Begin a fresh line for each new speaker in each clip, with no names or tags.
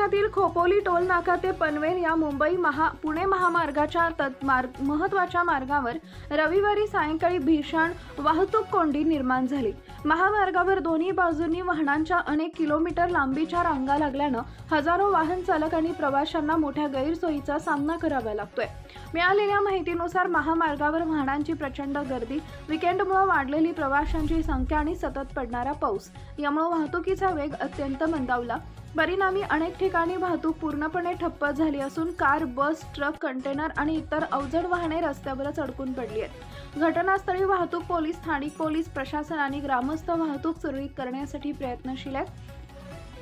जिल्ह्यातील खोपोली टोल नाका ते पनवेल या पुणे महामार्गाच्या महत्त्वाच्या मार्गावर रविवारी सायंकाळी भीषण वाहतूक कोंडी निर्माण झाली। महामार्गावर दोन्ही बाजूंनी वाहनांच्या अनेक किलोमीटर लांबीच्या रांगा लागल्यानं हजारो वाहन चालक आणि प्रवाशांना मोठ्या गैरसोयीचा सामना करावा लागतोय। मिळालेल्या माहितीनुसार महामार्गावर वाहनांची प्रचंड गर्दी, विकेंडमुळे वाढलेली प्रवाशांची संख्या आणि सतत पडणारा पाऊस यामुळे वाहतुकीचा वेग अत्यंत मंदावला। परिणामी अनेक ठिकाणी वाहतूक पूर्णपणे ठप्प झाली असून कार, बस, ट्रक, कंटेनर आणि इतर अवजड वाहने रस्त्यावरच अडकून पडली आहेत। घटनास्थळी वाहतूक पोलीस, स्थानिक पोलीस प्रशासन आणि ग्रामस्थ वाहतूक सुरळीत करण्यासाठी प्रयत्नशील आहेत।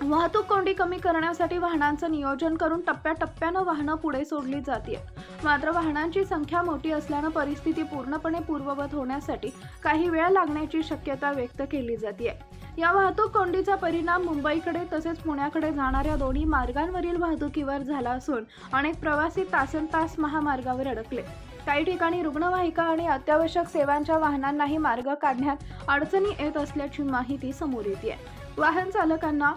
वाहतूक कोंडी कमी करण्यासाठी वाहनांचं नियोजन करून टप्प्याटप्प्यानं वाहनं पुढे सोडली जातील। मात्र वाहनांची संख्या मोठी असल्यानं परिस्थिती पूर्णपणे पूर्ववत होण्यासाठी काही वेळ लागण्याची शक्यता व्यक्त केली जाते। या वाहतूक कोंडीचा परिणाम मुंबईकडे तसेच पुण्याकडे जाणाऱ्या दोन्ही मार्गांवरील वाहतुकीवर झाला असून अनेक प्रवासी तासनतास महामार्गावर अडकले। काही ठिकाणी रुग्णवाहिका आणि अत्यावश्यक सेवांच्या वाहनांनाही मार्ग काढण्यात अडचणी येत असल्याची माहिती समोर येते। वाहन चालकांना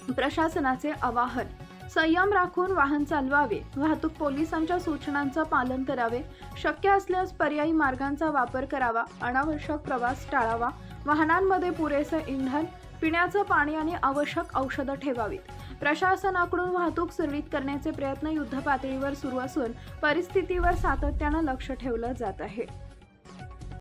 प्रशासनाचे आवाहन, संयम राखून वाहन चालवावे, वाहतूक पोलिसांच्या सूचनांचं पालन करावे, शक्य असल्यास पर्यायी मार्गांचा वापर करावा, अनावश्यक प्रवास टाळावा, वाहनांमध्ये पुरेसे इंधन, पिण्याचं पाणी आणि आवश्यक औषधं ठेवावीत। प्रशासनाकडून वाहतूक सुरळीत करण्याचे प्रयत्न युद्धपातळीवर सुरू असून परिस्थितीवर सातत्यानं लक्ष ठेवलं जात आहे।